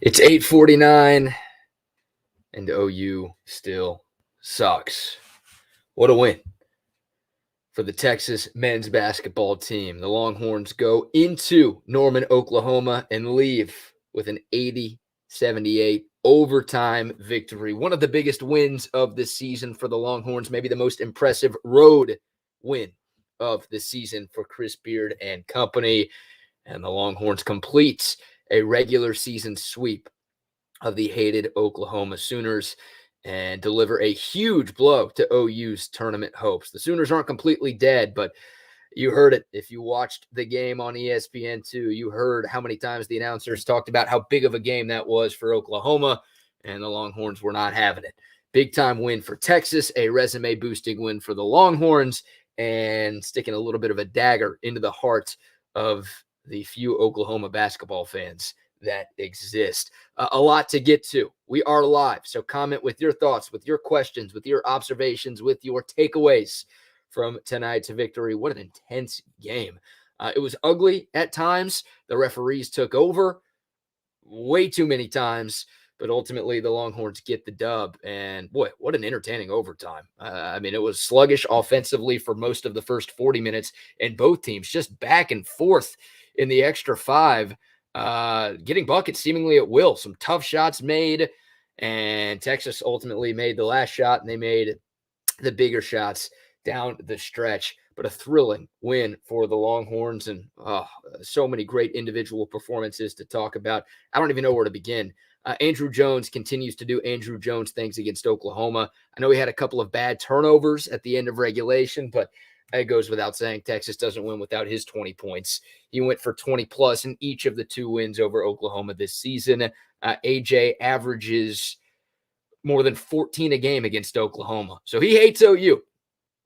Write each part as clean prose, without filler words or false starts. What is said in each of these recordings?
It's 8:49, and OU still sucks. What a win for the Texas men's basketball team. The Longhorns go into Norman, Oklahoma, and leave with an 80-78 overtime victory. One of the biggest wins of the season for the Longhorns, maybe the most impressive road win of the season for Chris Beard and company. And the Longhorns complete a regular season sweep of the hated Oklahoma Sooners and deliver a huge blow to OU's tournament hopes. The Sooners aren't completely dead, but you heard it. If you watched the game on ESPN2, you heard how many times the announcers talked about how big of a game that was for Oklahoma, and the Longhorns were not having it. Big-time win for Texas, a resume-boosting win for the Longhorns, and sticking a little bit of a dagger into the heart of the few Oklahoma basketball fans that exist. A lot to get to. We are live, so comment with your thoughts, with your questions, with your observations, with your takeaways from tonight's victory. What an intense game. It was ugly at times. The referees took over way too many times, but ultimately the Longhorns get the dub. And boy, what an entertaining overtime. It was sluggish offensively for most of the first 40 minutes, and both teams just back and forth in the extra five. Getting buckets seemingly at will. Some tough shots made, and Texas ultimately made the last shot, and they made the bigger shots down the stretch. But a thrilling win for the Longhorns, and so many great individual performances to talk about. I don't even know where to begin. Andrew Jones continues to do Andrew Jones things against Oklahoma. I know he had a couple of bad turnovers at the end of regulation, but it goes without saying Texas doesn't win without his 20 points. He went for 20-plus in each of the two wins over Oklahoma this season. AJ averages more than 14 a game against Oklahoma. So he hates OU.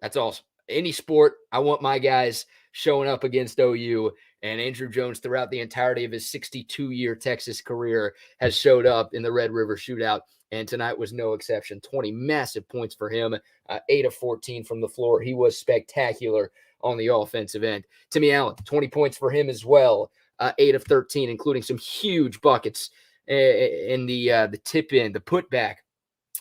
That's awesome. Any sport, I want my guys showing up against OU. And Andrew Jones, throughout the entirety of his 62-year Texas career, has showed up in the Red River Shootout. And tonight was no exception. 20 massive points for him, 8 of 14 from the floor. He was spectacular on the offensive end. Timmy Allen, 20 points for him as well, 8 of 13, including some huge buckets in the tip in, the putback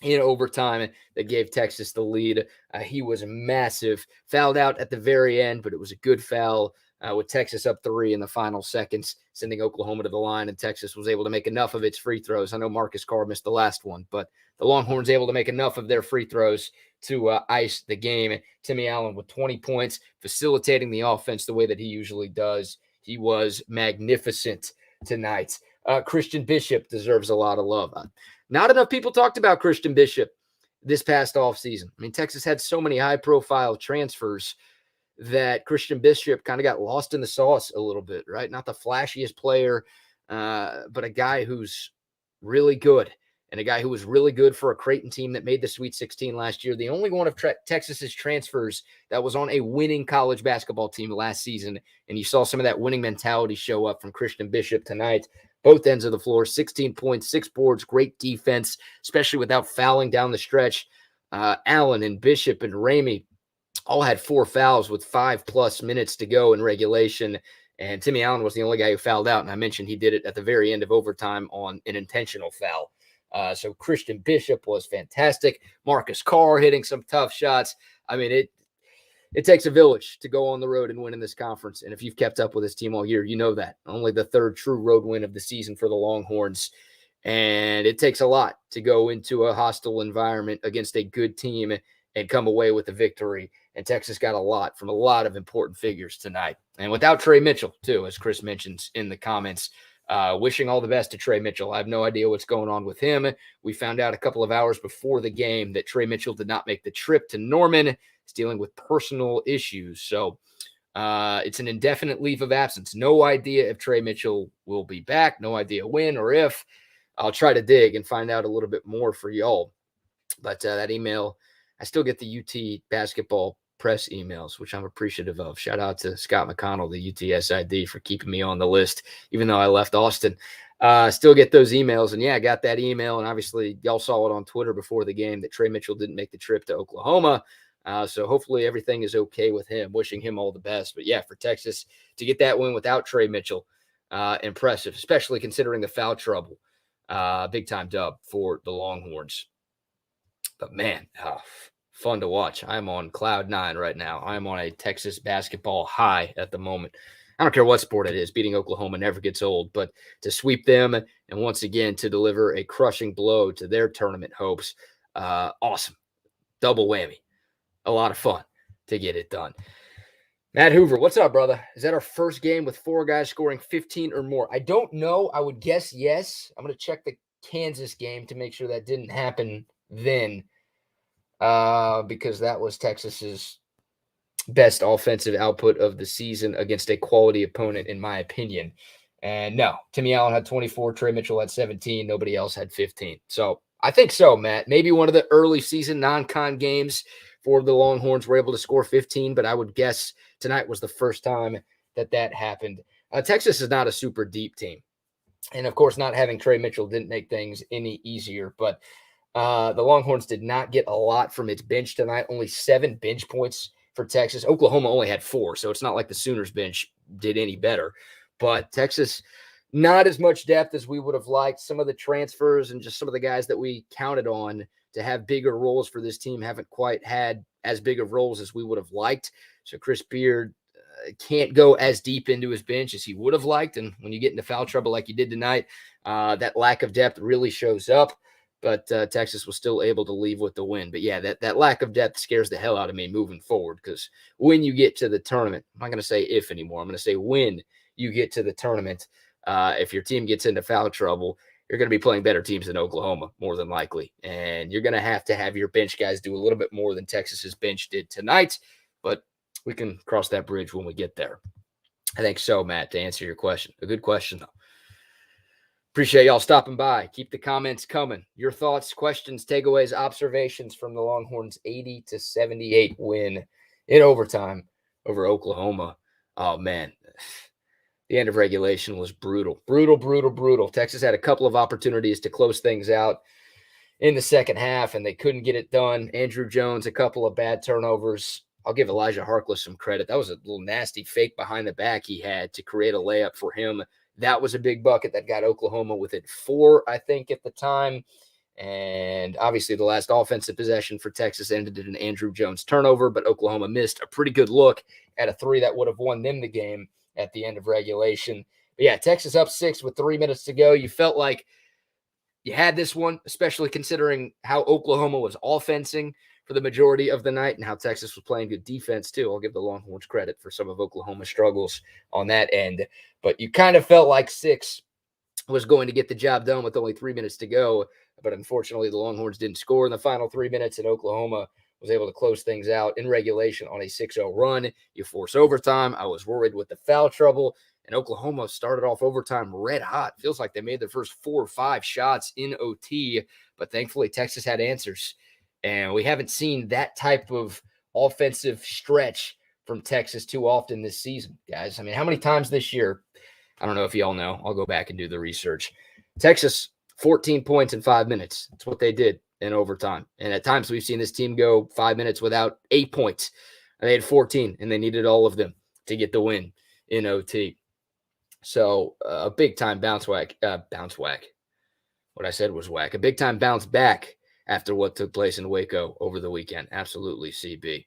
in overtime that gave Texas the lead. He was massive. Fouled out at the very end, but it was a good foul. With Texas up 3 in the final seconds, sending Oklahoma to the line, and Texas was able to make enough of its free throws. I know Marcus Carr missed the last one, but the Longhorns able to make enough of their free throws to ice the game. Timmy Allen with 20 points, facilitating the offense the way that he usually does. He was magnificent tonight. Christian Bishop deserves a lot of love. Not enough people talked about Christian Bishop this past offseason. Texas had so many high-profile transfers that Christian Bishop kind of got lost in the sauce a little bit, right? Not the flashiest player, but a guy who's really good, and a guy who was really good for a Creighton team that made the Sweet 16 last year. The only one of Texas's transfers that was on a winning college basketball team last season, and you saw some of that winning mentality show up from Christian Bishop tonight. Both ends of the floor, 16 points, 6 boards, great defense, especially without fouling down the stretch. Allen and Bishop and Ramey all had 4 fouls with 5+ minutes to go in regulation, and Timmy Allen was the only guy who fouled out, and I mentioned he did it at the very end of overtime on an intentional foul. So Christian Bishop was fantastic. Marcus Carr hitting some tough shots. It takes a village to go on the road and win in this conference, and if you've kept up with this team all year, you know that. Only the 3rd true road win of the season for the Longhorns, and it takes a lot to go into a hostile environment against a good team and come away with a victory. And Texas got a lot from a lot of important figures tonight. And without Trey Mitchell, too, as Chris mentions in the comments, wishing all the best to Trey Mitchell. I have no idea what's going on with him. We found out a couple of hours before the game that Trey Mitchell did not make the trip to Norman. He's dealing with personal issues. So it's an indefinite leave of absence. No idea if Trey Mitchell will be back. No idea when or if. I'll try to dig and find out a little bit more for y'all. But that email, I still get the UT basketball press emails, which I'm appreciative of. Shout out to Scott McConnell, the UTSID, for keeping me on the list, even though I left Austin. Still get those emails. And yeah, I got that email. And obviously y'all saw it on Twitter before the game that Trey Mitchell didn't make the trip to Oklahoma. So hopefully everything is okay with him. Wishing him all the best. But yeah, for Texas to get that win without Trey Mitchell, impressive, especially considering the foul trouble Big time dub for the Longhorns. But man, fun to watch. I'm on cloud nine right now. I'm on a Texas basketball high at the moment. I don't care what sport it is. Beating Oklahoma never gets old, but to sweep them and once again to deliver a crushing blow to their tournament hopes, awesome. Double whammy. A lot of fun to get it done. Matt Hoover, what's up, brother? Is that our first game with 4 guys scoring 15 or more? I don't know. I would guess yes. I'm going to check the Kansas game to make sure that didn't happen then, because that was Texas's best offensive output of the season against a quality opponent, in my opinion. And no, Timmy Allen had 24, Trey Mitchell had 17, nobody else had 15. So I think so, Matt. Maybe one of the early season non-con games for the Longhorns were able to score 15, but I would guess tonight was the first time that happened. Texas is not a super deep team. And, of course, not having Trey Mitchell didn't make things any easier. But the Longhorns did not get a lot from its bench tonight, only 7 bench points for Texas. Oklahoma only had 4, so it's not like the Sooners bench did any better. But Texas, not as much depth as we would have liked. Some of the transfers and just some of the guys that we counted on to have bigger roles for this team haven't quite had as big of roles as we would have liked. So Chris Beard can't go as deep into his bench as he would have liked. And when you get into foul trouble like you did tonight, that lack of depth really shows up. But Texas was still able to leave with the win. But, yeah, that lack of depth scares the hell out of me moving forward, because when you get to the tournament, I'm not going to say if anymore. I'm going to say when you get to the tournament, if your team gets into foul trouble, you're going to be playing better teams than Oklahoma, more than likely. And you're going to have your bench guys do a little bit more than Texas's bench did tonight. But we can cross that bridge when we get there. I think so, Matt, to answer your question. A good question, though. Appreciate y'all stopping by. Keep the comments coming. Your thoughts, questions, takeaways, observations from the Longhorns' 80-78 win in overtime over Oklahoma. Oh, man. The end of regulation was brutal. Brutal. Texas had a couple of opportunities to close things out in the second half, and they couldn't get it done. Andrew Jones, a couple of bad turnovers. I'll give Elijah Harkless some credit. That was a little nasty fake behind the back he had to create a layup for him. That was a big bucket that got Oklahoma within 4, I think, at the time. And obviously the last offensive possession for Texas ended in an Andrew Jones turnover, but Oklahoma missed a pretty good look at a 3 that would have won them the game at the end of regulation. But yeah, Texas up 6 with 3 minutes to go. You felt like you had this one, especially considering how Oklahoma was offensing for the majority of the night and how Texas was playing good defense too. I'll give the Longhorns credit for some of Oklahoma's struggles on that end. But you kind of felt like 6 was going to get the job done with only 3 minutes to go. But unfortunately, the Longhorns didn't score in the final 3 minutes, and Oklahoma was able to close things out in regulation on a 6-0 run. You force overtime. I was worried with the foul trouble. And Oklahoma started off overtime red hot. Feels like they made their first 4 or 5 shots in OT. But thankfully, Texas had answers. And we haven't seen that type of offensive stretch from Texas too often this season, guys. I mean, how many times this year? I don't know if y'all know. I'll go back and do the research. Texas, 14 points in 5 minutes. That's what they did in overtime. And at times we've seen this team go 5 minutes without 8 points. And they had 14, and they needed all of them to get the win in OT. So a big-time bounce whack. What I said was whack. A big-time bounce back after what took place in Waco over the weekend. Absolutely, CB.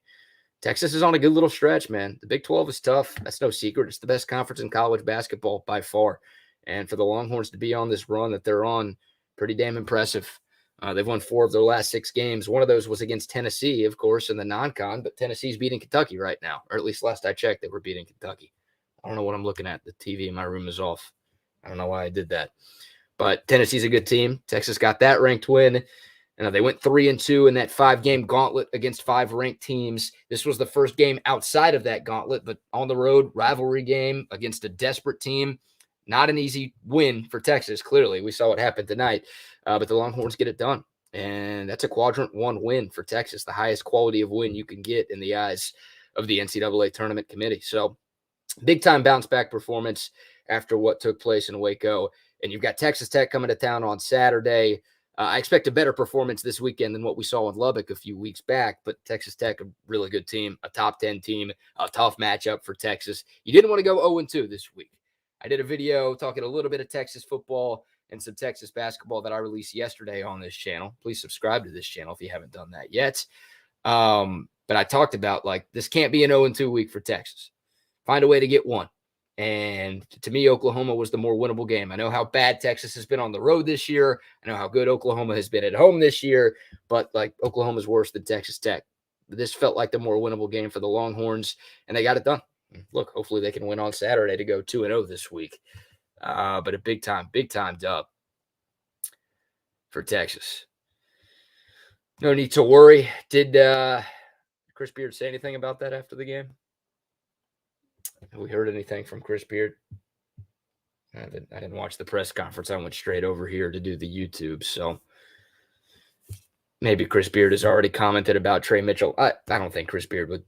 Texas is on a good little stretch, man. The Big 12 is tough. That's no secret. It's the best conference in college basketball by far. And for the Longhorns to be on this run that they're on, pretty damn impressive. They've won 4 of their last 6 games. One of those was against Tennessee, of course, in the non-con, but Tennessee's beating Kentucky right now. Or at least last I checked, they were beating Kentucky. I don't know what I'm looking at. The TV in my room is off. I don't know why I did that. But Tennessee's a good team. Texas got that ranked win. And they went 3-2 in that 5-game gauntlet against 5 ranked teams. This was the first game outside of that gauntlet, but on the road, rivalry game against a desperate team. Not an easy win for Texas, clearly. We saw what happened tonight. But the Longhorns get it done. And that's a quadrant 1 win for Texas, the highest quality of win you can get in the eyes of the NCAA tournament committee. So big-time bounce-back performance after what took place in Waco. And you've got Texas Tech coming to town on Saturday. I expect a better performance this weekend than what we saw in Lubbock a few weeks back, but Texas Tech, a really good team, a top 10 team, a tough matchup for Texas. You didn't want to go 0-2 this week. I did a video talking a little bit of Texas football and some Texas basketball that I released yesterday on this channel. Please subscribe to this channel if you haven't done that yet. But I talked about, like, this can't be an 0-2 week for Texas. Find a way to get one. And to me, Oklahoma was the more winnable game. I know how bad Texas has been on the road this year. I know how good Oklahoma has been at home this year. But, like, Oklahoma's worse than Texas Tech. This felt like the more winnable game for the Longhorns, and they got it done. Look, hopefully they can win on Saturday to go 2-0 this week. But a big time dub for Texas. No need to worry. Did Chris Beard say anything about that after the game? Have we heard anything from Chris Beard? I didn't watch the press conference. I went straight over here to do the YouTube. So maybe Chris Beard has already commented about Trey Mitchell. I don't think Chris Beard would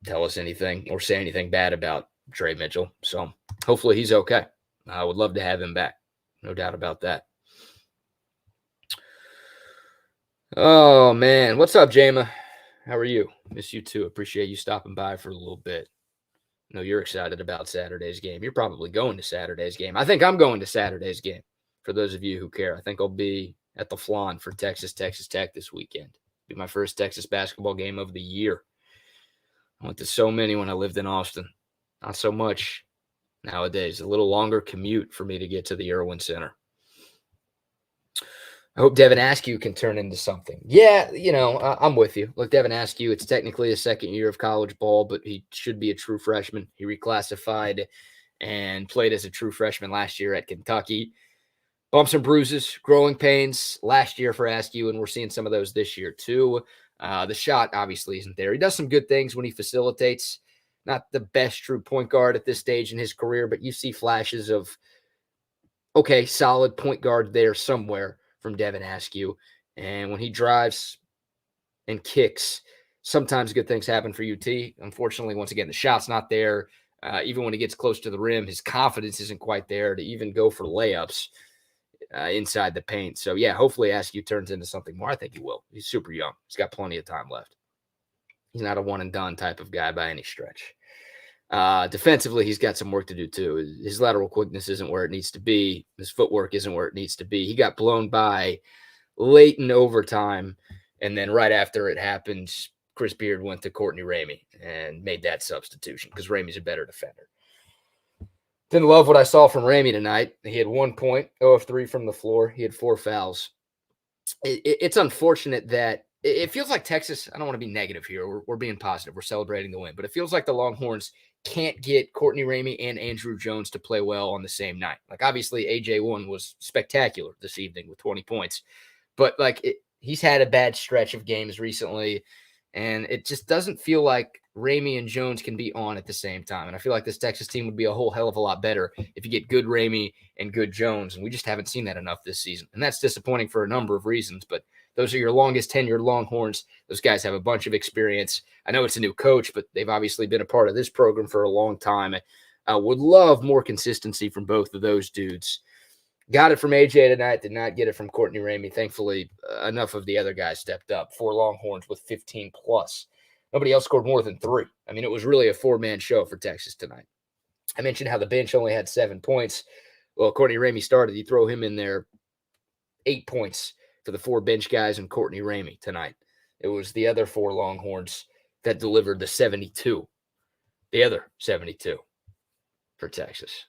tell us anything or say anything bad about Trey Mitchell. So hopefully he's okay. I would love to have him back. No doubt about that. Oh, man. What's up, Jama? How are you? Miss you too. Appreciate you stopping by for a little bit. No, you're excited about Saturday's game. You're probably going to Saturday's game. I think I'm going to Saturday's game. For those of you who care, I think I'll be at the Flan for Texas Tech this weekend. It'll be my first Texas basketball game of the year. I went to so many when I lived in Austin. Not so much nowadays. A little longer commute for me to get to the Irwin Center. I hope Devin Askew can turn into something. Yeah, I'm with you. Look, Devin Askew, it's technically his second year of college ball, but he should be a true freshman. He reclassified and played as a true freshman last year at Kentucky. Bumps and bruises, growing pains last year for Askew, and we're seeing some of those this year too. The shot obviously isn't there. He does some good things when he facilitates. Not the best true point guard at this stage in his career, but you see flashes of, okay, solid point guard there somewhere from Devin Askew. And when he drives and kicks, sometimes good things happen for UT. Unfortunately, once again, the shot's not there. Even when he gets close to the rim, his confidence isn't quite there to even go for layups inside the paint. So, yeah, hopefully Askew turns into something more. I think he will. He's super young. He's got plenty of time left. He's not a one-and-done type of guy by any stretch. Defensively, he's got some work to do too. His lateral quickness isn't where it needs to be. His footwork isn't where it needs to be. He got blown by late in overtime, and then right after it happened, Chris Beard went to Courtney Ramey and made that substitution because Ramey's a better defender. Didn't love what I saw from Ramey tonight. He had 1 point, 0 of 3 from the floor. He had 4 fouls. It's unfortunate that it feels like Texas, I don't want to be negative here. We're being positive. We're celebrating the win. But it feels like the Longhorns can't get Courtney Ramey and Andrew Jones to play well on the same night. Like, obviously, AJ1 was spectacular this evening with 20 points. But, he's had a bad stretch of games recently, and it just doesn't feel like Ramey and Jones can be on at the same time. And I feel like this Texas team would be a whole hell of a lot better if you get good Ramey and good Jones, and we just haven't seen that enough this season. And that's disappointing for a number of reasons, but those are your longest tenured Longhorns. Those guys have a bunch of experience. I know it's a new coach, but they've obviously been a part of this program for a long time. I would love more consistency from both of those dudes. Got it from AJ tonight, did not get it from Courtney Ramey. Thankfully, enough of the other guys stepped up. 4 Longhorns with 15 plus. Nobody else scored more than 3. I mean, it was really a 4-man show for Texas tonight. I mentioned how the bench only had 7 points. Well, Courtney Ramey started. You throw him in there, 8 points for the 4 bench guys and Courtney Ramey tonight. It was the other 4 Longhorns that delivered the 72. The other 72 for Texas.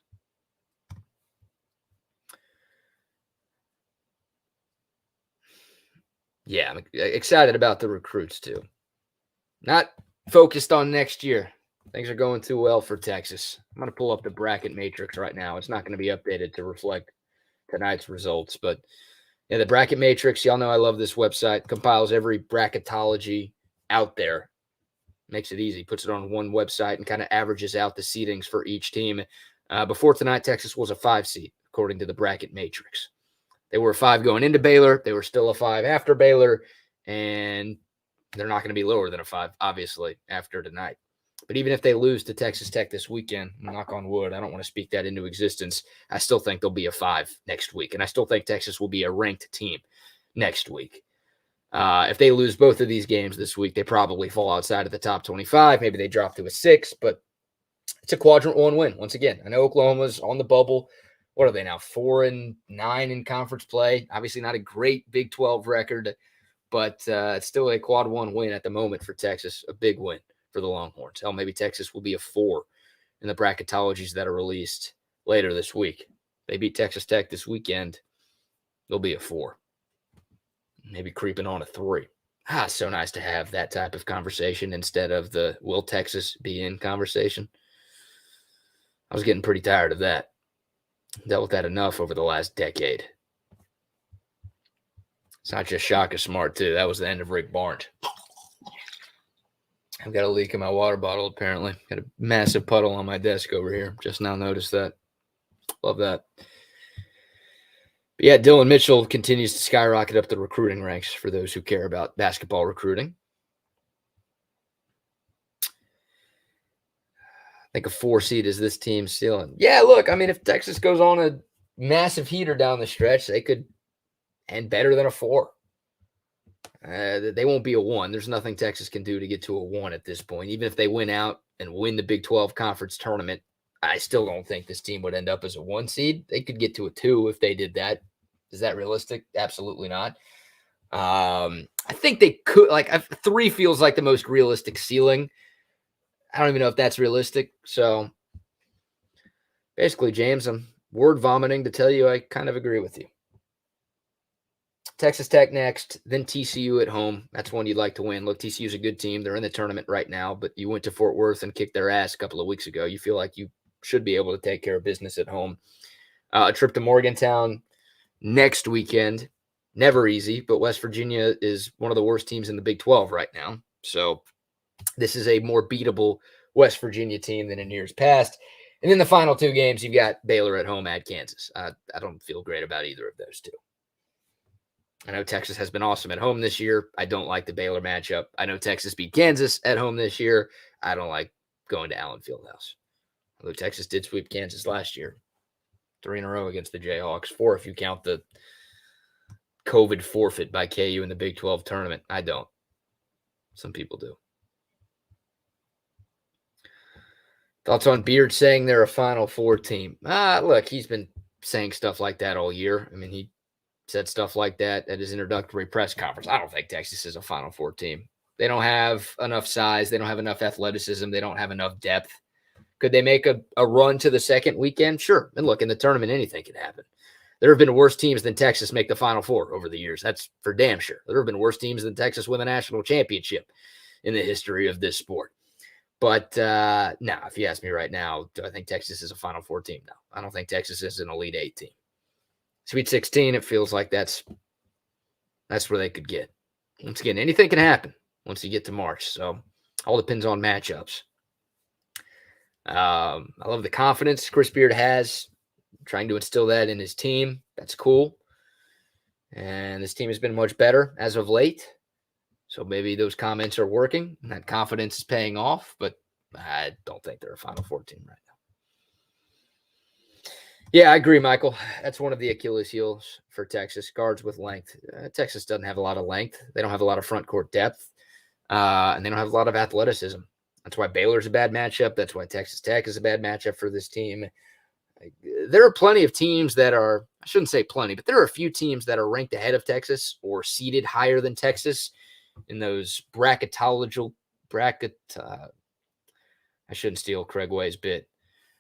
Yeah, I'm excited about the recruits too. Not focused on next year. Things are going too well for Texas. I'm going to pull up the bracket matrix right now. It's not going to be updated to reflect tonight's results, but yeah, the bracket matrix, y'all know I love this website. Compiles every bracketology out there. Makes it easy. Puts it on one website and kind of averages out the seedings for each team. Before tonight, Texas was a 5 seed, according to the bracket matrix. They were a 5 going into Baylor. They were still a 5 after Baylor, and they're not going to be lower than a 5, obviously, after tonight. But even if they lose to Texas Tech this weekend, knock on wood, I don't want to speak that into existence, I still think they'll be a 5 next week. And I still think Texas will be a ranked team next week. If they lose both of these games this week, they probably fall outside of the top 25. Maybe they drop to a 6, but It's a quadrant one win. Once again, I know Oklahoma's on the bubble. What are they now? 4-9 in conference play. Obviously not a great Big 12 record, but it's still a quad one win at the moment for Texas. A big win for the Longhorns. Hell, maybe Texas will be a 4 in the bracketologies that are released later this week. They beat Texas Tech this weekend, they'll be a 4. Maybe creeping on a 3. So nice to have that type of conversation instead of the will Texas be in conversation. I was getting pretty tired of that. Dealt with that enough over the last decade. It's not just Shaka Smart, too. That was the end of Rick Barnes. I've got a leak in my water bottle, apparently. Got a massive puddle on my desk over here. Just now noticed that. Love that. But yeah, Dylan Mitchell continues to skyrocket up the recruiting ranks for those who care about basketball recruiting. I think a 4 seed is this team's ceiling. Yeah, look, I mean, if Texas goes on a massive heater down the stretch, they could end better than a 4. They won't be a 1. There's nothing Texas can do to get to a 1 at this point. Even if they win out and win the Big 12 conference tournament, I still don't think this team would end up as a 1 seed. They could get to a 2 if they did that. Is that realistic? Absolutely not. I think they could. Like 3 feels like the most realistic ceiling. I don't even know if that's realistic. So basically, James, I'm word vomiting to tell you I kind of agree with you. Texas Tech next, then TCU at home. That's one you'd like to win. Look, TCU's a good team. They're in the tournament right now, but you went to Fort Worth and kicked their ass a couple of weeks ago. You feel like you should be able to take care of business at home. A trip to Morgantown next weekend. Never easy, but West Virginia is one of the worst teams in the Big 12 right now. So this is a more beatable West Virginia team than in years past. And then the final 2 games, you've got Baylor at home at Kansas. I don't feel great about either of those 2. I know Texas has been awesome at home this year. I don't like the Baylor matchup. I know Texas beat Kansas at home this year. I don't like going to Allen Fieldhouse. Although Texas did sweep Kansas last year. 3 in a row against the Jayhawks. 4 if you count the COVID forfeit by KU in the Big 12 tournament. I don't. Some people do. Thoughts on Beard saying they're a Final Four team? Look, he's been saying stuff like that all year. I mean, he said stuff like that at his introductory press conference. I don't think Texas is a Final Four team. They don't have enough size. They don't have enough athleticism. They don't have enough depth. Could they make a run to the second weekend? Sure. And look, in the tournament, anything can happen. There have been worse teams than Texas make the Final Four over the years. That's for damn sure. There have been worse teams than Texas win a national championship in the history of this sport. But no, if you ask me right now, do I think Texas is a Final Four team? No, I don't think Texas is an Elite 8 team. Sweet 16, it feels like that's where they could get. Once again, anything can happen once you get to March. So all depends on matchups. I love the confidence Chris Beard has, trying to instill that in his team. That's cool. And this team has been much better as of late. So maybe those comments are working and that confidence is paying off, but I don't think they're a Final Four team right now. Yeah, I agree, Michael. That's one of the Achilles heels for Texas, guards with length. Texas doesn't have a lot of length. They don't have a lot of front court depth, and they don't have a lot of athleticism. That's why Baylor's a bad matchup. That's why Texas Tech is a bad matchup for this team. There are plenty of teams that are, I shouldn't say plenty, but there are a few teams that are ranked ahead of Texas or seeded higher than Texas in those bracketological I shouldn't steal Craig Way's bit.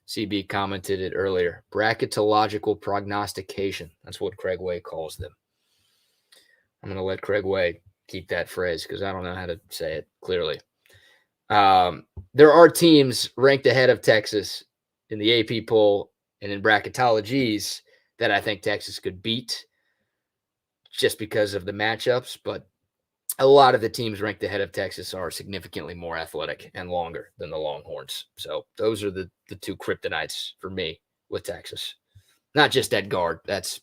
CB commented it earlier. Bracketological prognostication. That's what Craig Way calls them. I'm going to let Craig Way keep that phrase because I don't know how to say it clearly. There are teams ranked ahead of Texas in the AP poll and in bracketologies that I think Texas could beat just because of the matchups, but a lot of the teams ranked ahead of Texas are significantly more athletic and longer than the Longhorns. So those are the 2 kryptonites for me with Texas. Not just at guard. That's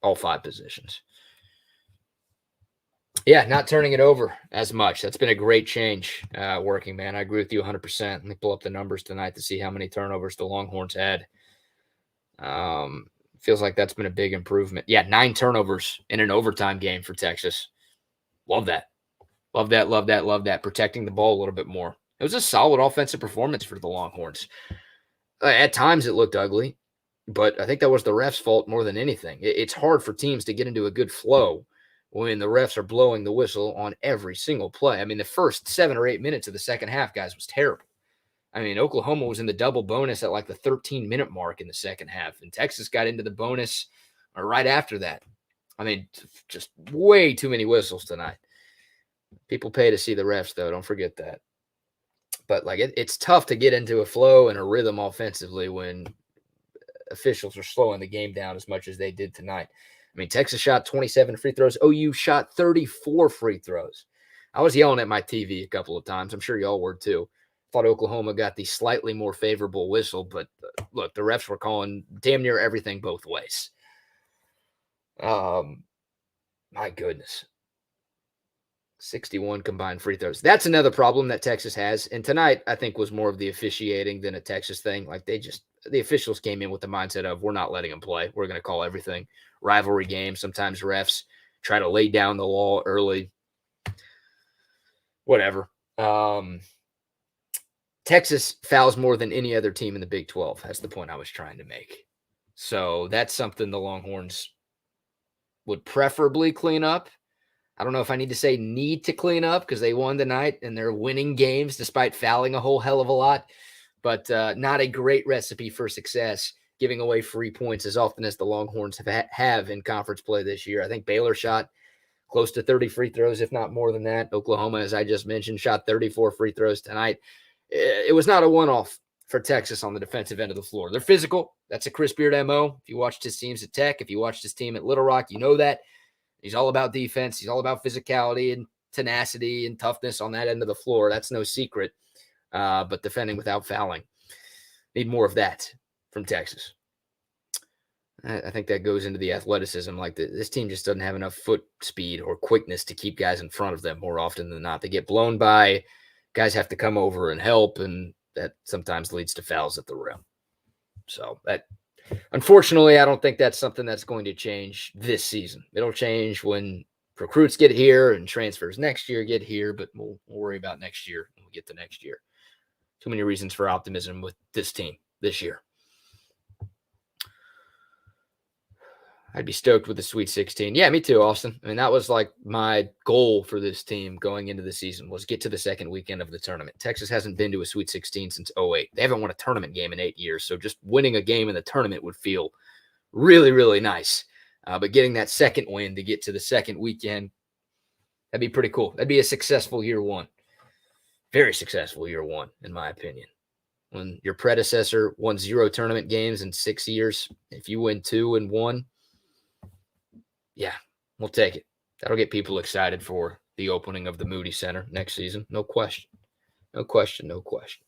all 5 positions. Yeah, not turning it over as much. That's been a great change working, man. I agree with you 100%. Let me pull up the numbers tonight to see how many turnovers the Longhorns had. Feels like that's been a big improvement. Yeah, 9 turnovers in an overtime game for Texas. Love that. Love that, love that, love that. Protecting the ball a little bit more. It was a solid offensive performance for the Longhorns. At times it looked ugly, but I think that was the refs' fault more than anything. It's hard for teams to get into a good flow when the refs are blowing the whistle on every single play. I mean, the first 7 or 8 minutes of the second half, guys, was terrible. I mean, Oklahoma was in the double bonus at like the 13-minute mark in the second half, and Texas got into the bonus right after that. I mean, just way too many whistles tonight. People pay to see the refs, though. Don't forget that. But like it's tough to get into a flow and a rhythm offensively when officials are slowing the game down as much as they did tonight. I mean, Texas shot 27 free throws. OU shot 34 free throws. I was yelling at my TV a couple of times. I'm sure y'all were too. Thought Oklahoma got the slightly more favorable whistle, but look, the refs were calling damn near everything both ways. My goodness. 61 combined free throws. That's another problem that Texas has. And tonight, I think, was more of the officiating than a Texas thing. Like the officials came in with the mindset of, we're not letting them play. We're going to call everything. Rivalry game. Sometimes refs try to lay down the law early. Whatever. Texas fouls more than any other team in the Big 12. That's the point I was trying to make. So that's something the Longhorns would preferably clean up. I don't know if I need to say need to clean up because they won tonight and they're winning games despite fouling a whole hell of a lot, but not a great recipe for success, giving away free points as often as the Longhorns have in conference play this year. I think Baylor shot close to 30 free throws, if not more than that. Oklahoma, as I just mentioned, shot 34 free throws tonight. It was not a one-off for Texas on the defensive end of the floor. They're physical. That's a Chris Beard MO. If you watched his teams at Tech, if you watched his team at Little Rock, you know that. He's all about defense. He's all about physicality and tenacity and toughness on that end of the floor. That's no secret. But defending without fouling. Need more of that from Texas. I think that goes into the athleticism. Like this team just doesn't have enough foot speed or quickness to keep guys in front of them more often than not. They get blown by. Guys have to come over and help, and that sometimes leads to fouls at the rim. So that, unfortunately, I don't think that's something that's going to change this season. It'll change when recruits get here and transfers next year get here, but we'll worry about next year when we get to next year. Too many reasons for optimism with this team this year. I'd be stoked with the Sweet 16. Yeah, me too, Austin. I mean, that was like my goal for this team going into the season was get to the second weekend of the tournament. Texas hasn't been to a Sweet 16 since 2008. They haven't won a tournament game in 8 years, so just winning a game in the tournament would feel really, really nice. But getting that second win to get to the second weekend, that'd be pretty cool. That'd be a successful year one. Very successful year one, in my opinion. When your predecessor won 0 tournament games in 6 years, if you win 2 and 1, yeah, we'll take it. That'll get people excited for the opening of the Moody Center next season. No question. No question. No question.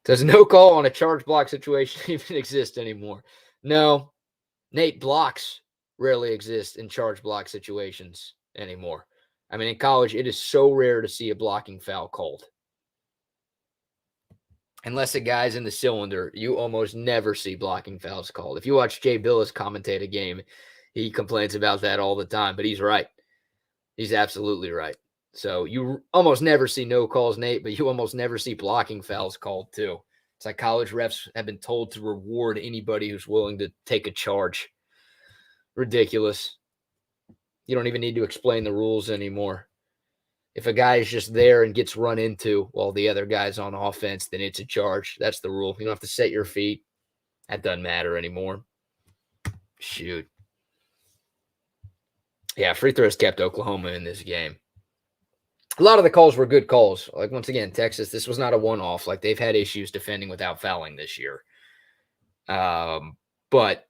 Does no call on a charge block situation even exist anymore? No. Nate, blocks rarely exist in charge block situations anymore. I mean, in college, it is so rare to see a blocking foul called. Unless a guy's in the cylinder, you almost never see blocking fouls called. If you watch Jay Billis commentate a game, he complains about that all the time, but he's right. He's absolutely right. So you almost never see no calls, Nate, but you almost never see blocking fouls called too. It's like college refs have been told to reward anybody who's willing to take a charge. Ridiculous. You don't even need to explain the rules anymore. If a guy is just there and gets run into while the other guy's on offense, then it's a charge. That's the rule. You don't have to set your feet. That doesn't matter anymore. Shoot. Yeah, free throws kept Oklahoma in this game. A lot of the calls were good calls. Like, once again, Texas, this was not a one-off. Like, they've had issues defending without fouling this year. But,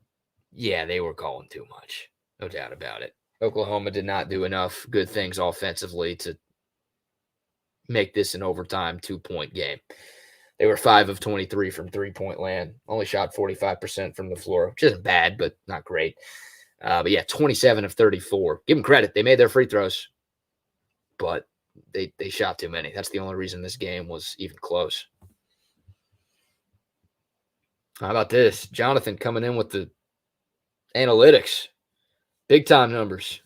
yeah, they were calling too much. No doubt about it. Oklahoma did not do enough good things offensively to make this an overtime 2-point game. They were 5 of 23 from three-point land. Only shot 45% from the floor, which isn't bad, but not great. But yeah, 27 of 34. Give them credit. They made their free throws, but they shot too many. That's the only reason this game was even close. How about this? Jonathan coming in with the analytics. Big time numbers.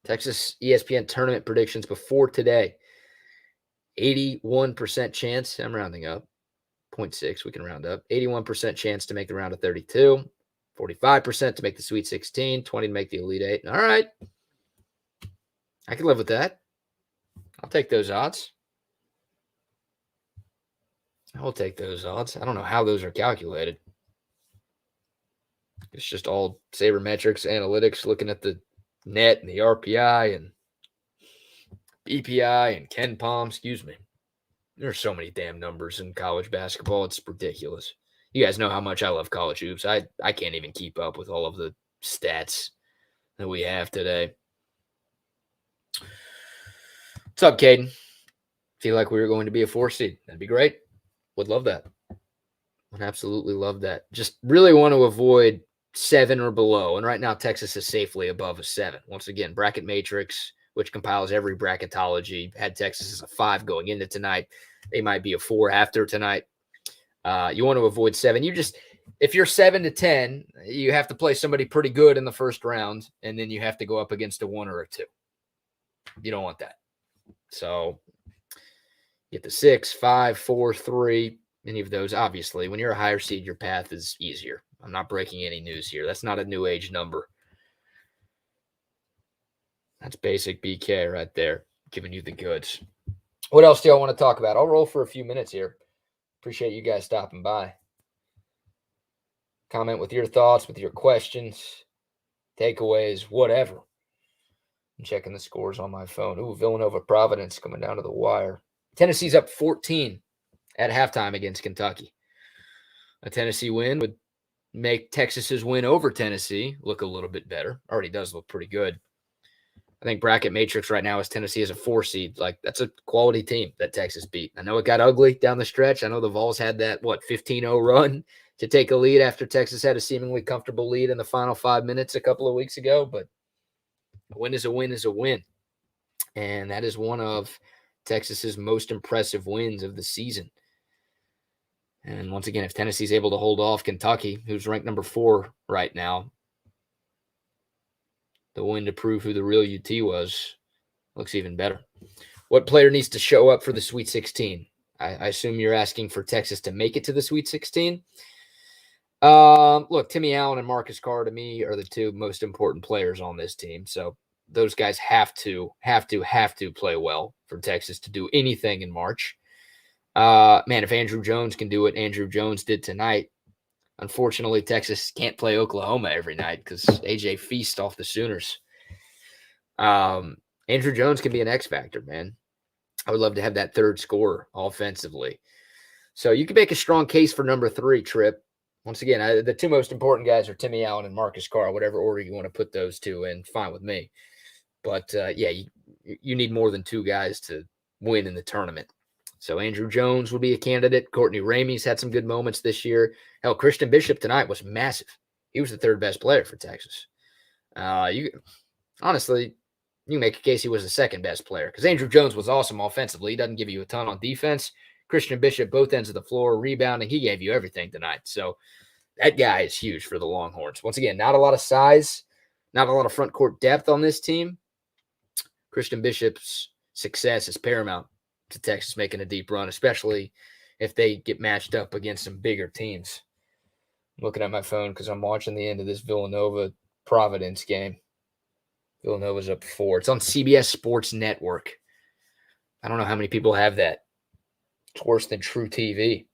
Texas ESPN tournament predictions before today. 81% chance. I'm rounding up. 0.6, we can round up. 81% chance to make the round of 32. 45% to make the Sweet 16. 20 to make the Elite 8. All right. I can live with that. I'll take those odds. I'll take those odds. I don't know how those are calculated. It's just all sabermetrics, analytics, looking at the net and the RPI and BPI and Ken Palm. Excuse me. There's so many damn numbers in college basketball. It's ridiculous. You guys know how much I love college hoops. I can't even keep up with all of the stats that we have today. What's up, Caden? Feel like we were going to be a 4 seed. That'd be great. Would love that. Would absolutely love that. Just really want to avoid 7 or below. And right now, Texas is safely above a 7. Once again, Bracket Matrix, which compiles every bracketology, had Texas as a 5 going into tonight. They might be a 4 after tonight. You want to avoid 7. If you're 7 to 10, you have to play somebody pretty good in the first round, and then you have to go up against a 1 or a 2. You don't want that. So get the 6, 5, 4, 3, any of those. Obviously, when you're a higher seed, your path is easier. I'm not breaking any news here. That's not a new age number. That's basic BK right there, giving you the goods. What else do y'all want to talk about? I'll roll for a few minutes here. Appreciate you guys stopping by. Comment with your thoughts, with your questions, takeaways, whatever. I'm checking the scores on my phone. Ooh, Villanova Providence coming down to the wire. Tennessee's up 14 at halftime against Kentucky. A Tennessee win would make Texas's win over Tennessee look a little bit better. Already does look pretty good. I think Bracket Matrix right now is Tennessee as a 4 seed. Like, that's a quality team that Texas beat. I know it got ugly down the stretch. I know the Vols had that, 15-0 run to take a lead after Texas had a seemingly comfortable lead in the final 5 minutes a couple of weeks ago. But a win is a win is a win. And that is one of Texas's most impressive wins of the season. And once again, if Tennessee's able to hold off Kentucky, who's ranked number 4 right now, the win to prove who the real UT was looks even better. What player needs to show up for the Sweet 16? I assume you're asking for Texas to make it to the Sweet 16. Look, Timmy Allen and Marcus Carr to me are the 2 most important players on this team. So those guys have to play well for Texas to do anything in March. Man, if Andrew Jones can do what Andrew Jones did tonight, unfortunately, Texas can't play Oklahoma every night because A.J. feasts off the Sooners. Andrew Jones can be an X factor, man. I would love to have that third scorer offensively. So you can make a strong case for number 3, Trip. Once again, the 2 most important guys are Timmy Allen and Marcus Carr. Whatever order you want to put those 2 in, fine with me. But, you need more than 2 guys to win in the tournament. So Andrew Jones would be a candidate. Courtney Ramey's had some good moments this year. Hell, Christian Bishop tonight was massive. He was the 3rd best player for Texas. Honestly, you can make a case he was the 2nd best player because Andrew Jones was awesome offensively. He doesn't give you a ton on defense. Christian Bishop, both ends of the floor, rebounding. He gave you everything tonight. So that guy is huge for the Longhorns. Once again, not a lot of size, not a lot of front court depth on this team. Christian Bishop's success is paramount to Texas making a deep run, especially if they get matched up against some bigger teams. I'm looking at my phone because I'm watching the end of this Villanova-Providence game. Villanova's up 4. It's on CBS Sports Network. I don't know how many people have that. It's worse than True TV.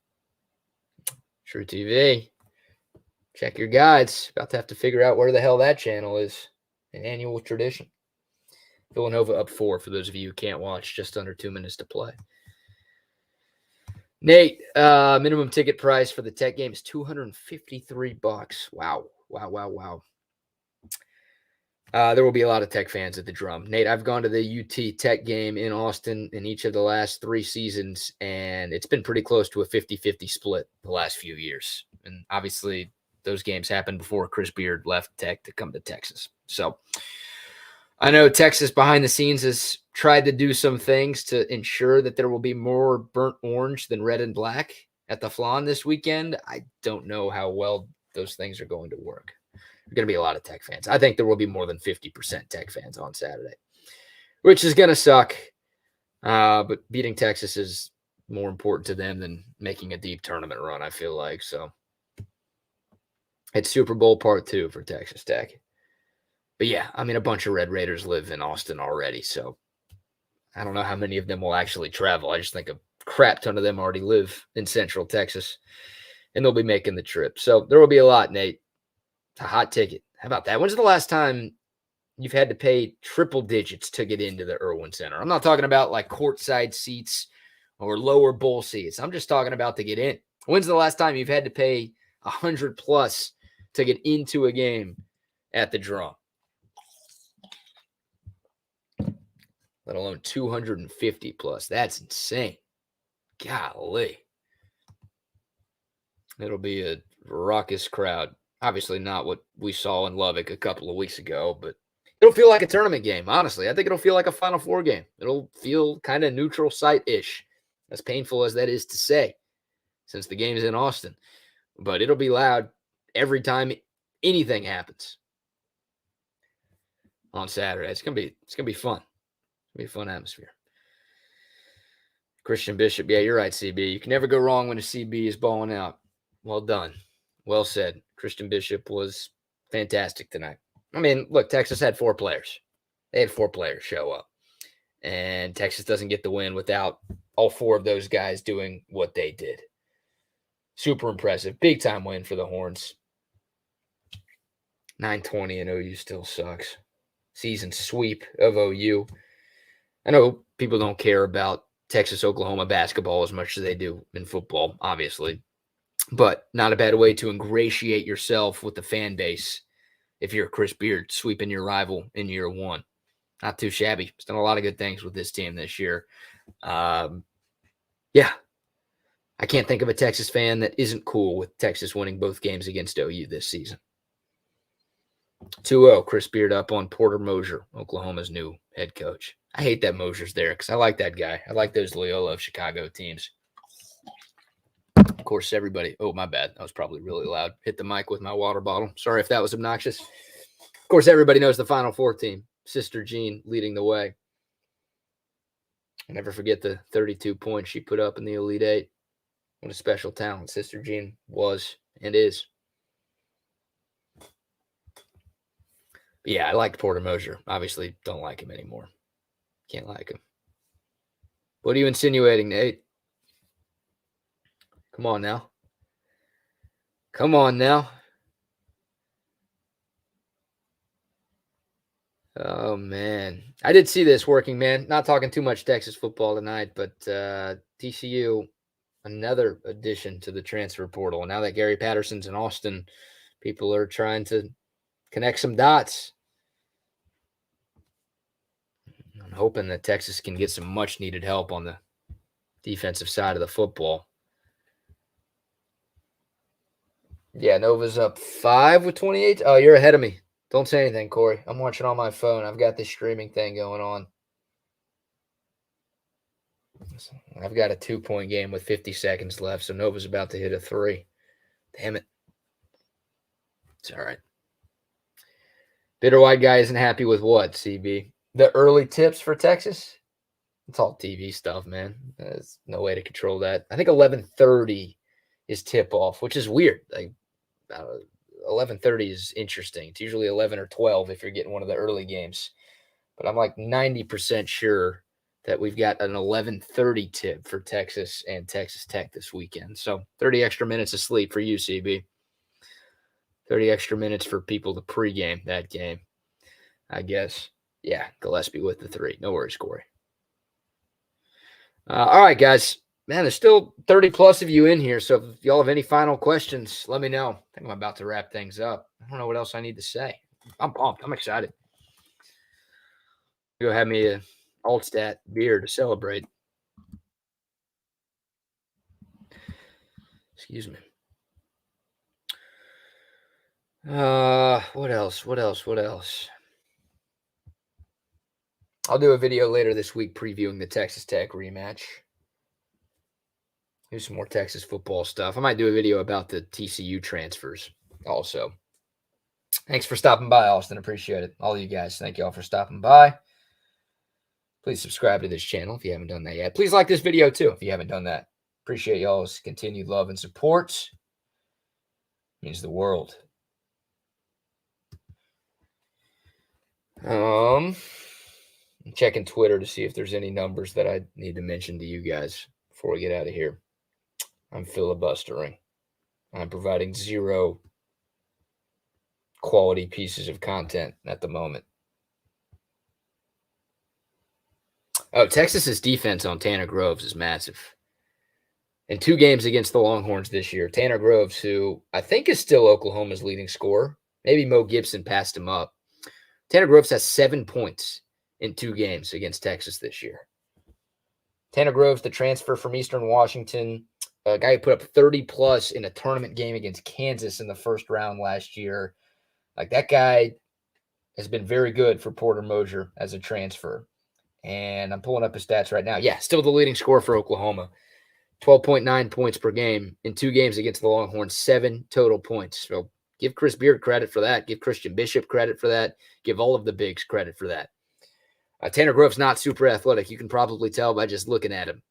True TV. Check your guides. About to have to figure out where the hell that channel is. An annual tradition. Villanova up 4 for those of you who can't watch. Just under 2 minutes to play. Nate, minimum ticket price for the Tech game is $253. Wow. There will be a lot of Tech fans at the Drum. Nate, I've gone to the UT Tech game in Austin in each of the last 3 seasons, and it's been pretty close to a 50-50 split the last few years. And obviously, those games happened before Chris Beard left Tech to come to Texas. So I know Texas behind the scenes has tried to do some things to ensure that there will be more burnt orange than red and black at the Flan this weekend. I don't know how well those things are going to work. There are going to be a lot of Tech fans. I think there will be more than 50% Tech fans on Saturday, which is going to suck. But beating Texas is more important to them than making a deep tournament run, I feel like. So it's Super Bowl part 2 for Texas Tech. But yeah, I mean, a bunch of Red Raiders live in Austin already. So I don't know how many of them will actually travel. I just think a crap ton of them already live in Central Texas, and they'll be making the trip. So there will be a lot, Nate. It's a hot ticket. How about that? When's the last time you've had to pay triple digits to get into the Irwin Center? I'm not talking about like courtside seats or lower bowl seats. I'm just talking about to get in. When's the last time you've had to pay 100 plus to get into a game at the Drum? Let alone 250 plus. That's insane. Golly. It'll be a raucous crowd. Obviously not what we saw in Lubbock a couple of weeks ago, but it'll feel like a tournament game, honestly. I think it'll feel like a Final Four game. It'll feel kind of neutral site-ish, as painful as that is to say, since the game is in Austin. But it'll be loud every time anything happens on Saturday. It's gonna be fun. It's gonna be a fun atmosphere. Christian Bishop, yeah, you're right, CB. You can never go wrong when a CB is balling out. Well done. Well said. Christian Bishop was fantastic tonight. I mean, look, Texas had 4 players. They had 4 players show up. And Texas doesn't get the win without all 4 of those guys doing what they did. Super impressive. Big time win for the Horns. 9-20 and OU still sucks. Season sweep of OU. I know people don't care about Texas-Oklahoma basketball as much as they do in football, obviously. But not a bad way to ingratiate yourself with the fan base if you're Chris Beard sweeping your rival in year 1. Not too shabby. He's done a lot of good things with this team this year. Yeah. I can't think of a Texas fan that isn't cool with Texas winning both games against OU this season. 2-0, Chris Beard up on Porter Moser, Oklahoma's new head coach. I hate that Moser's there because I like that guy. I like those Loyola of Chicago teams. Of course, everybody. Oh, my bad. That was probably really loud. Hit the mic with my water bottle. Sorry if that was obnoxious. Of course, everybody knows the Final Four team. Sister Jean leading the way. I'll never forget the 32 points she put up in the Elite Eight. What a special talent Sister Jean was and is. But yeah, I liked Porter Moser. Obviously, don't like him anymore. Can't like him. What are you insinuating, Nate? Come on now. Come on now. Oh, man. I did see this working, man. Not talking too much Texas football tonight, but TCU, another addition to the transfer portal. And now that Gary Patterson's in Austin, people are trying to connect some dots. I'm hoping that Texas can get some much-needed help on the defensive side of the football. Yeah, Nova's up 5 with 28. Oh, you're ahead of me. Don't say anything, Corey. I'm watching on my phone. I've got this streaming thing going on. I've got a 2-point game with 50 seconds left, so Nova's about to hit a 3. Damn it. It's all right. Bitter White Guy isn't happy with what, CB? The early tips for Texas? It's all TV stuff, man. There's no way to control that. I think 11:30 is tip-off, which is weird. Like 11:30 is interesting. It's usually 11 or 12 if you're getting one of the early games. But I'm like 90% sure that we've got an 11:30 tip for Texas and Texas Tech this weekend. So 30 extra minutes of sleep for you, CB. 30 extra minutes for people to pregame that game, I guess. Yeah, Gillespie with the 3. No worries, Corey. All right, guys. Man, there's still 30 plus of you in here. So if y'all have any final questions, let me know. I think I'm about to wrap things up. I don't know what else I need to say. I'm pumped. I'm excited. Go have me a Altstat beer to celebrate. Excuse me. What else? I'll do a video later this week previewing the Texas Tech rematch. Do some more Texas football stuff. I might do a video about the TCU transfers also. Thanks for stopping by, Austin. Appreciate it. All you guys. Thank you all for stopping by. Please subscribe to this channel if you haven't done that yet. Please like this video too if you haven't done that. Appreciate y'all's continued love and support. It means the world. I'm checking Twitter to see if there's any numbers that I need to mention to you guys before we get out of here. I'm filibustering. I'm providing zero quality pieces of content at the moment. Oh, Texas's defense on Tanner Groves is massive. In 2 games against the Longhorns this year, Tanner Groves, who I think is still Oklahoma's leading scorer, maybe Mo Gibson passed him up. Tanner Groves has 7 points in 2 games against Texas this year. Tanner Groves, the transfer from Eastern Washington, a guy who put up 30-plus in a tournament game against Kansas in the first round last year. Like, that guy has been very good for Porter Moser as a transfer. And I'm pulling up his stats right now. Yeah, still the leading scorer for Oklahoma. 12.9 points per game in 2 games against the Longhorns, 7 total points. So give Chris Beard credit for that. Give Christian Bishop credit for that. Give all of the bigs credit for that. Tanner Grove's not super athletic. You can probably tell by just looking at him.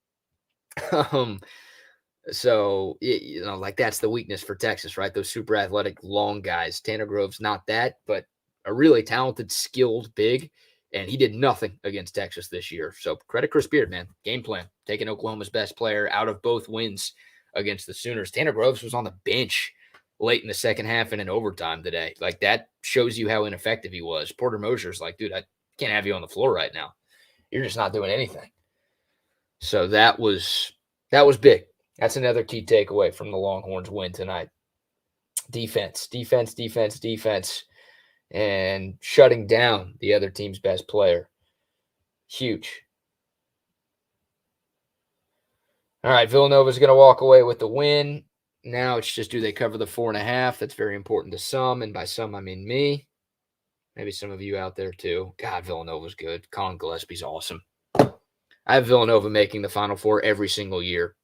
So, you know, like that's the weakness for Texas, right? Those super athletic, long guys. Tanner Grove's not that, but a really talented, skilled big. And he did nothing against Texas this year. So credit Chris Beard, man. Game plan. Taking Oklahoma's best player out of both wins against the Sooners. Tanner Groves was on the bench late in the second half and in overtime today. Like, that shows you how ineffective he was. Porter Moser's like, dude, I can't have you on the floor right now. You're just not doing anything. So that was big. That's another key takeaway from the Longhorns win tonight. Defense. And shutting down the other team's best player. Huge. All right, Villanova's going to walk away with the win. Now it's just, do they cover the 4.5? That's very important to some, and by some I mean me. Maybe some of you out there too. God, Villanova's good. Colin Gillespie's awesome. I have Villanova making the Final Four every single year.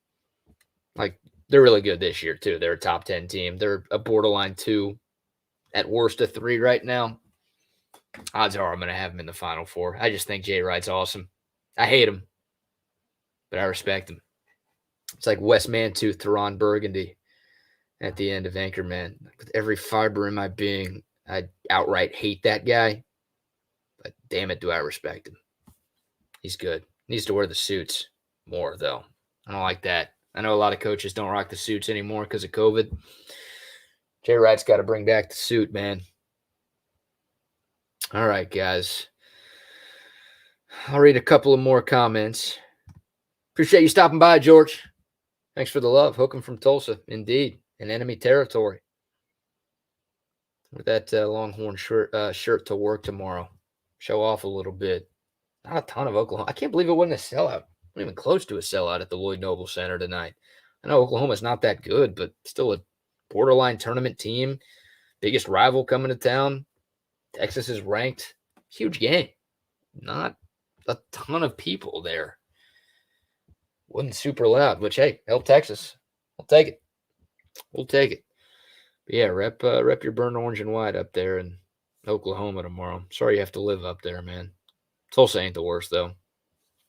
Like, they're really good this year too. They're a top 10 team. They're a borderline 2, at worst a 3 right now. Odds are I'm going to have him in the Final Four. I just think Jay Wright's awesome. I hate him, but I respect him. It's like Wes Mantooth to Ron Burgundy at the end of Anchorman. With every fiber in my being, I outright hate that guy, but damn it, do I respect him. He's good. Needs to wear the suits more, though. I don't like that. I know a lot of coaches don't rock the suits anymore because of COVID. Jay Wright's got to bring back the suit, man. All right, guys. I'll read a couple of more comments. Appreciate you stopping by, George. Thanks for the love. Hooking from Tulsa. Indeed. In enemy territory. With that Longhorn shirt to work tomorrow. Show off a little bit. Not a ton of Oklahoma. I can't believe it wasn't a sellout. Not even close to a sellout at the Lloyd Noble Center tonight. I know Oklahoma's not that good, but still a borderline tournament team. Biggest rival coming to town. Texas is ranked. Huge game. Not a ton of people there. Wasn't super loud, which, hey, help Texas. I'll take it. We'll take it. But yeah, rep your burnt orange and white up there in Oklahoma tomorrow. Sorry you have to live up there, man. Tulsa ain't the worst, though.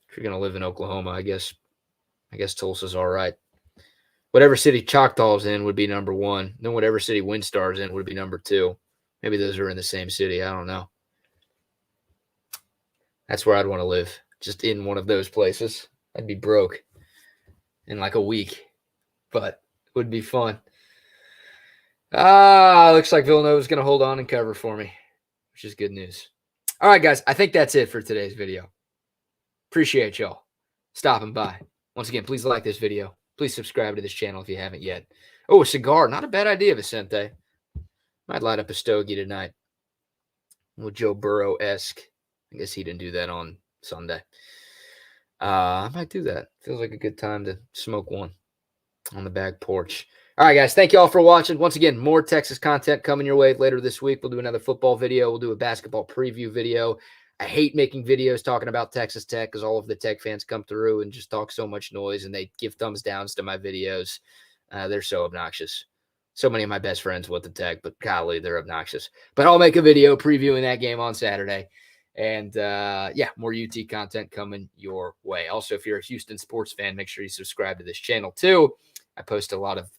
If you're going to live in Oklahoma, I guess Tulsa's all right. Whatever city Choctaw's in would be number 1. Then whatever city Windstar's in would be number 2. Maybe those are in the same city. I don't know. That's where I'd want to live. Just in one of those places. I'd be broke in like a week. But it would be fun. Looks like Villanova's going to hold on and cover for me, which is good news. All right, guys. I think that's it for today's video. Appreciate y'all stopping by. Once again, please like this video. Please subscribe to this channel if you haven't yet. Oh, a cigar. Not a bad idea, Vicente. Might light up a stogie tonight. A little Joe Burrow-esque. I guess he didn't do that on Sunday. I might do that. Feels like a good time to smoke one on the back porch. All right, guys. Thank you all for watching. Once again, more Texas content coming your way later this week. We'll do another football video. We'll do a basketball preview video. I hate making videos talking about Texas Tech because all of the Tech fans come through and just talk so much noise, and they give thumbs downs to my videos. They're so obnoxious. So many of my best friends went to Tech, but golly, they're obnoxious. But I'll make a video previewing that game on Saturday, And more UT content coming your way. Also, if you're a Houston sports fan, make sure you subscribe to this channel too. I post a lot of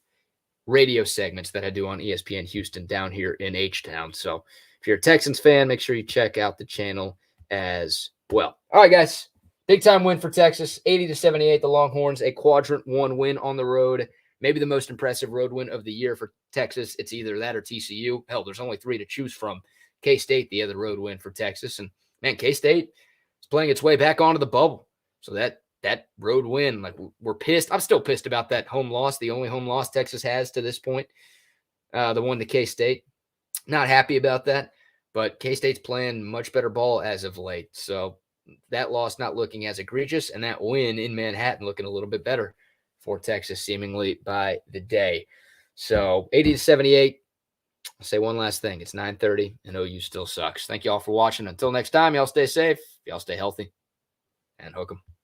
radio segments that I do on ESPN Houston down here in H-Town. So if you're a Texans fan, make sure you check out the channel as well. All right, guys. Big time win for Texas, 80-78. The Longhorns, a quadrant 1 win on the road. Maybe the most impressive road win of the year for Texas. It's either that or TCU. Hell, there's only 3 to choose from. K-State, the other road win for Texas. And, man, K-State is playing its way back onto the bubble. So that road win, like, we're pissed. I'm still pissed about that home loss, the only home loss Texas has to this point, the one to K-State. Not happy about that, but K-State's playing much better ball as of late. So that loss not looking as egregious, and that win in Manhattan looking a little bit better for Texas seemingly by the day. So 80-78. I'll say one last thing. It's 9:30, and OU still sucks. Thank you all for watching. Until next time, y'all stay safe, y'all stay healthy, and hook 'em.